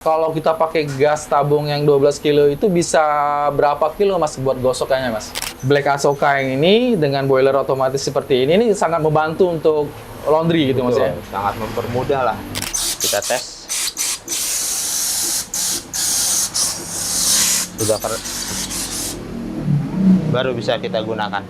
Kalau kita pakai gas tabung yang 12 kilo itu bisa berapa kilo mas buat gosokannya mas? Black Asoka yang ini dengan boiler otomatis seperti ini sangat membantu untuk laundry gitu mas ya? Sangat mempermudah lah. Kita tes. Sudah baru bisa kita gunakan.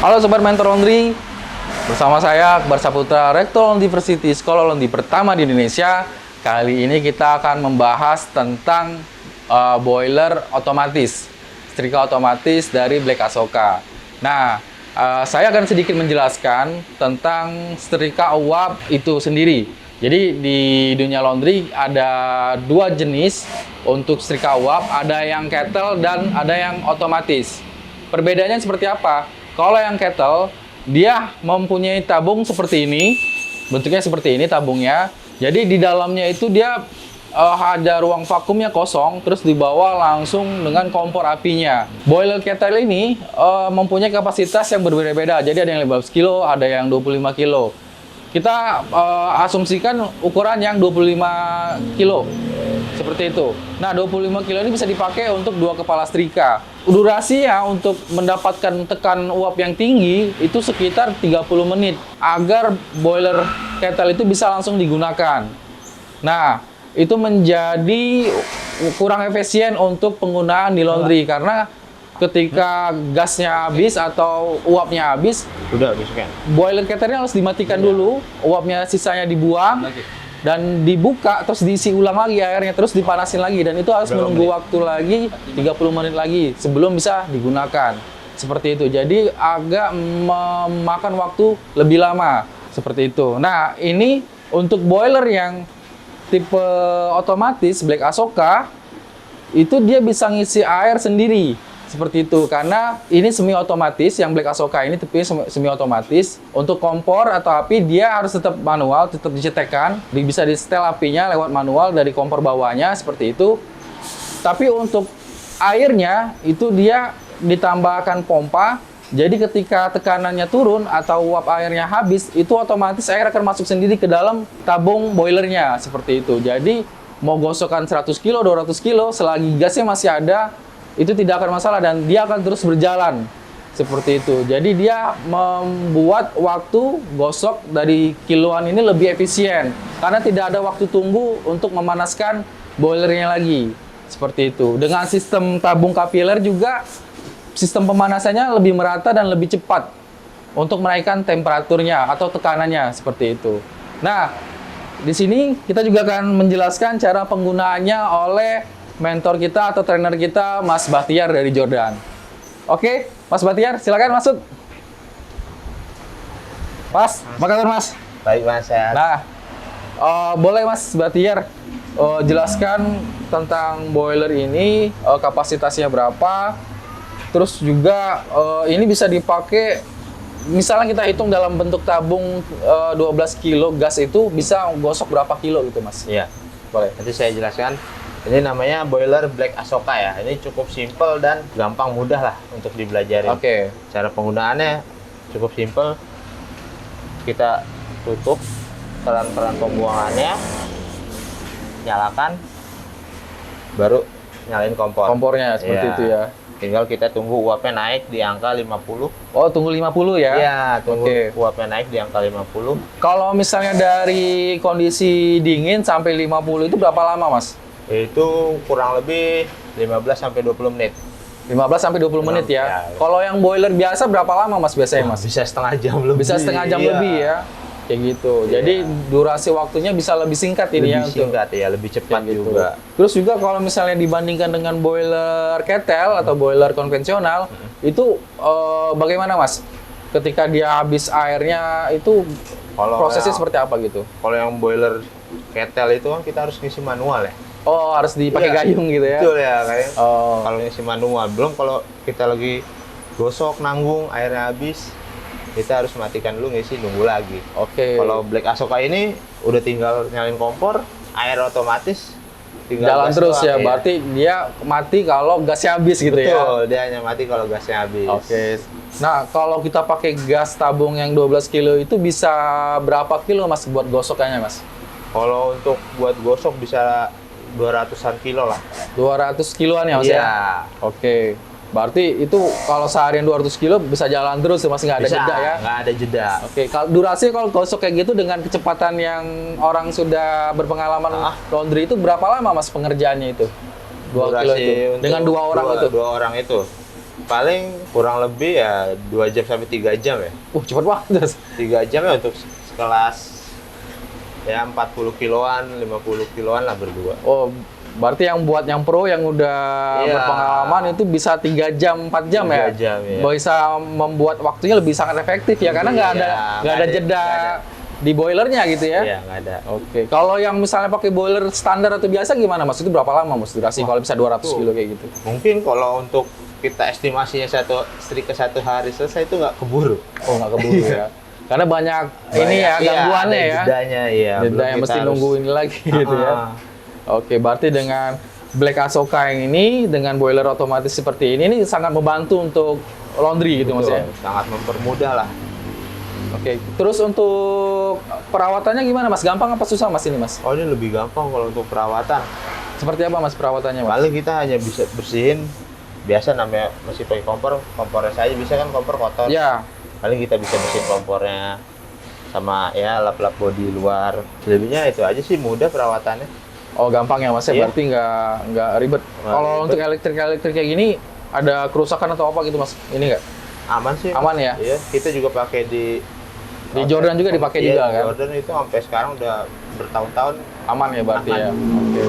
Halo Sobat Mentor Laundry, bersama saya Akbar Saputra, Rektor University, Sekolah Laundry pertama di Indonesia. Kali ini kita akan membahas tentang boiler otomatis, setrika otomatis dari Black Asoka. Nah, saya akan sedikit menjelaskan tentang setrika uap itu sendiri. Jadi di dunia laundry ada dua jenis untuk setrika uap, ada yang kettle dan ada yang otomatis. Perbedaannya seperti apa? Kalau yang kettle, dia mempunyai tabung seperti ini, bentuknya seperti ini tabungnya. Jadi di dalamnya itu dia ada ruang vakumnya kosong, terus dibawa langsung dengan kompor apinya. Boiler kettle ini mempunyai kapasitas yang berbeda-beda. Jadi ada yang 15 kilo, ada yang 25 kilo. Kita asumsikan ukuran yang 25 kilo. Seperti itu. Nah, 25 kilo ini bisa dipakai untuk 2 kepala setrika. Durasinya untuk mendapatkan tekan uap yang tinggi itu sekitar 30 menit agar boiler kettle itu bisa langsung digunakan. Nah, itu menjadi kurang efisien untuk penggunaan di laundry karena ketika gasnya habis atau uapnya habis, boiler kettle-nya harus dimatikan dulu, uapnya sisanya dibuang. Dan dibuka, terus diisi ulang lagi airnya, terus dipanasin lagi. Dan itu harus menunggu waktu lagi 30 menit lagi sebelum bisa digunakan. Seperti itu. Jadi agak memakan waktu lebih lama. Seperti itu. Nah, ini untuk boiler yang tipe otomatis Black Asoka, itu dia bisa ngisi air sendiri. Seperti itu, karena ini semi otomatis, yang Black Asoka ini tapi semi otomatis. Untuk kompor atau api dia harus tetap manual, tetap dicetekkan. Bisa di setel apinya lewat manual dari kompor bawahnya, seperti itu. Tapi untuk airnya itu dia ditambahkan pompa. Jadi ketika tekanannya turun atau uap airnya habis, itu otomatis air akan masuk sendiri ke dalam tabung boilernya, seperti itu. Jadi mau gosokkan 100 kilo, 200 kilo, selagi gasnya masih ada, itu tidak akan masalah dan dia akan terus berjalan seperti itu. Jadi dia membuat waktu gosok dari kiloan ini lebih efisien karena tidak ada waktu tunggu untuk memanaskan boilernya lagi seperti itu. Dengan sistem tabung kapiler juga sistem pemanasannya lebih merata dan lebih cepat untuk menaikkan temperaturnya atau tekanannya seperti itu. Nah, di sini kita juga akan menjelaskan cara penggunaannya oleh mentor kita atau trainer kita, Mas Bahtiar dari Jordan. Oke, Mas Bahtiar, silakan masuk. Mas, apa kabar Mas? Baik Mas, sehat. Nah, boleh Mas Bahtiar jelaskan tentang boiler ini, kapasitasnya berapa, terus juga ini bisa dipakai, misalnya kita hitung dalam bentuk tabung 12 kilo gas itu bisa gosok berapa kilo gitu Mas? Iya, boleh. nanti saya jelaskan. Ini namanya boiler Black Asoka ya. Ini cukup simple dan gampang mudah lah untuk dibelajarin. Oke. Cara penggunaannya cukup simple. Kita tutup keran-keran pembuangannya, nyalakan, baru nyalain kompor. Kompornya seperti itu ya. Tinggal kita tunggu uapnya naik di angka 50. Oh, tunggu 50 ya? Iya, tunggu uapnya naik di angka 50. Kalau misalnya dari kondisi dingin sampai 50 itu berapa lama, Mas? Itu kurang lebih 15 sampai 20 menit. 15 sampai 20 menit ya. Ya. Kalau yang boiler biasa berapa lama, Mas, biasanya, Mas? Bisa setengah jam lebih. Bisa setengah jam lebih ya. Kayak gitu. Iya. Jadi durasi waktunya bisa lebih singkat ini ya. Lebih singkat ya, lebih cepat gitu. juga. Terus juga kalau misalnya dibandingkan dengan boiler kettle atau boiler konvensional, itu bagaimana, Mas? Ketika dia habis airnya itu prosesnya seperti apa gitu? Kalau yang boiler kettle itu kan kita harus ngisi manual ya. Oh, harus dipakai gayung gitu ya? Betul ya, kayak Oh. kalau ngisi manual. Belum kalau kita lagi gosok, nanggung, airnya habis, kita harus matikan dulu, ngisi, nunggu lagi. Oke. Kalau Black Asoka ini udah tinggal nyalain kompor, air otomatis tinggal Jalan gas terus doang, ya, berarti dia mati kalau gasnya habis gitu ya. Betul, dia hanya mati kalau gasnya habis. Oke. Nah, kalau kita pakai gas tabung yang 12 kilo itu bisa berapa kilo Mas buat gosoknya Mas? Kalau untuk buat gosok bisa 200-an kilo lah. 200 kiloan ya Mas Iya. ya? Oke. Berarti itu kalau seharian 200 kilo bisa jalan terus ya Mas, nggak ada Bisa, jeda ya? nggak ada jeda. Oke, kalau durasi kalau gosok kayak gitu dengan kecepatan yang orang sudah berpengalaman laundry itu berapa lama Mas pengerjaannya itu? 2 kilo Durasi itu? untuk Dengan dua orang itu? Dua orang itu. Paling kurang lebih ya 2 jam sampai 3 jam ya. Cepet banget. 3 jam ya untuk sekelas ya 40 kiloan, 50 kiloan lah berdua. Oh, berarti yang buat yang pro yang udah Iya. berpengalaman itu bisa 3 jam, 4 jam 3 ya? jam, ya. Bisa membuat waktunya lebih sangat efektif ya, karena nggak ada Iya, nggak ada jeda di boilernya gitu ya? Iya, nggak ada. Oke, kalau yang misalnya pakai boiler standar atau biasa gimana Mas? Itu berapa lama Mas durasi kalau bisa 200 kilo kayak gitu? Mungkin kalau untuk kita estimasinya setrika 1 hari selesai itu nggak keburu. Oh, nggak keburu ya? Karena banyak ini ya Iya, gangguannya ada ya? jedanya, iya. Jeda Belum yang kita mesti harus- nunggu ini lagi gitu ya? Ah. Oke, berarti dengan Black Asoka yang ini dengan boiler otomatis seperti ini sangat membantu untuk laundry gitu Mas ya. Betul, sangat mempermudah lah. Oke, terus untuk perawatannya gimana Mas? Gampang apa susah Mas ini Mas? Oh, ini lebih gampang kalau untuk perawatan. Seperti apa Mas perawatannya Mas? Paling kita hanya bisa bersihin, biasa namanya masih pakai kompornya saja bisa kan, kompor kotor. Ya, Paling kita bisa bersihin kompornya sama ya lap-lap bodi luar. Selebihnya itu aja sih, mudah perawatannya. oh gampang ya Mas ya, Iya. berarti nggak ribet. Nggak Kalau ribet. untuk elektrik kayak gini ada kerusakan atau apa gitu Mas? Ini nggak? Aman sih. Aman ya? Iya, kita juga pakai di Jordan juga dipakai Iya, juga di kan? Jordan itu sampai sekarang udah bertahun-tahun. Aman ya berarti Aman. ya. Oke.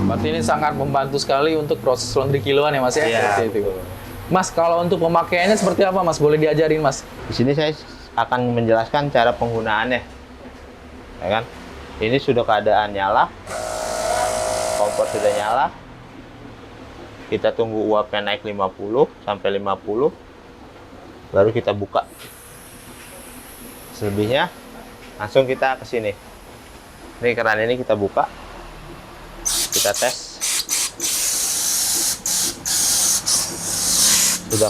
Berarti ini sangat membantu sekali untuk proses laundry kiloan ya Mas ya? Iya, Seperti itu. betul. Mas, kalau untuk pemakaiannya seperti apa Mas? Boleh diajarin Mas? Di sini saya akan menjelaskan cara penggunaannya. Ya kan? Ini sudah keadaan nyala. Kompor sudah nyala. Kita tunggu uapnya naik 50 sampai 50. Baru kita buka. Selebihnya langsung kita ke sini. Ini keran ini kita buka. Kita tes. Sudah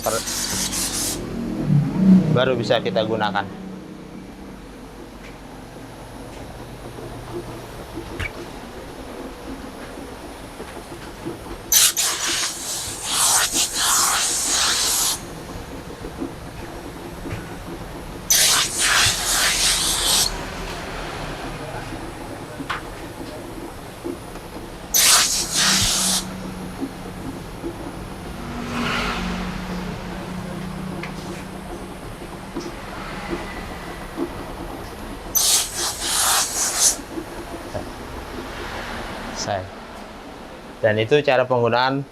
baru bisa kita gunakan. Selesai. Dan itu cara penggunaan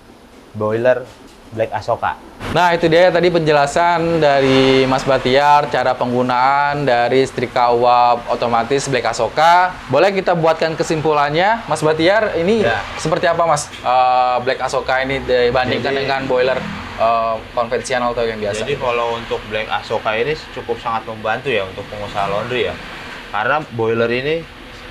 boiler Black Asoka. Nah, itu dia tadi penjelasan dari Mas Batiar, cara penggunaan dari setrika uap otomatis Black Asoka. Boleh kita buatkan kesimpulannya, Mas Batiar, ini Ya. seperti apa Mas Black Asoka ini dibandingkan Jadi- dengan boiler konvensional atau yang biasa? Jadi kalau untuk Black Asoka ini cukup sangat membantu ya untuk pengusaha laundry ya. Karena boiler ini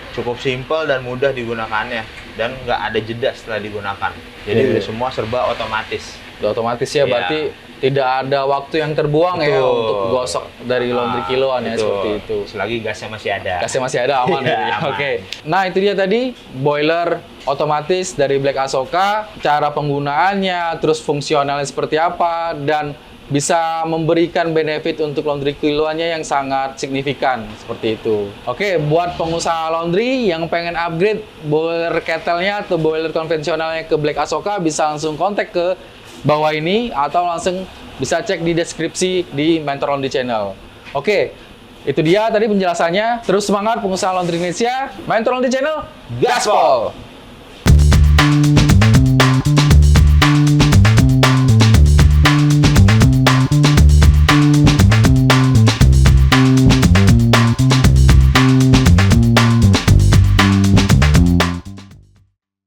cukup simpel dan mudah digunakannya dan nggak ada jeda setelah digunakan. Jadi Iya. semua serba otomatis. Udah otomatis ya, Iya. berarti tidak ada waktu yang terbuang ya Betul. untuk gosok dari laundry kiloan ya, Betul. seperti itu. Selagi gasnya masih ada. Gasnya masih ada, aman Iya, ya. aman. Oke. Nah, itu dia tadi boiler otomatis dari Black Asoka, cara penggunaannya, terus fungsionalnya seperti apa, dan bisa memberikan benefit untuk laundry kiloannya yang sangat signifikan seperti itu. Oke, buat pengusaha laundry yang pengen upgrade boiler kettle-nya atau boiler konvensionalnya ke Black Asoka, bisa langsung kontak ke bawah ini atau langsung bisa cek di deskripsi di Mentor Laundry Channel. Oke, itu dia tadi penjelasannya. Terus semangat pengusaha laundry Indonesia. Mentor Laundry Channel, gaspol!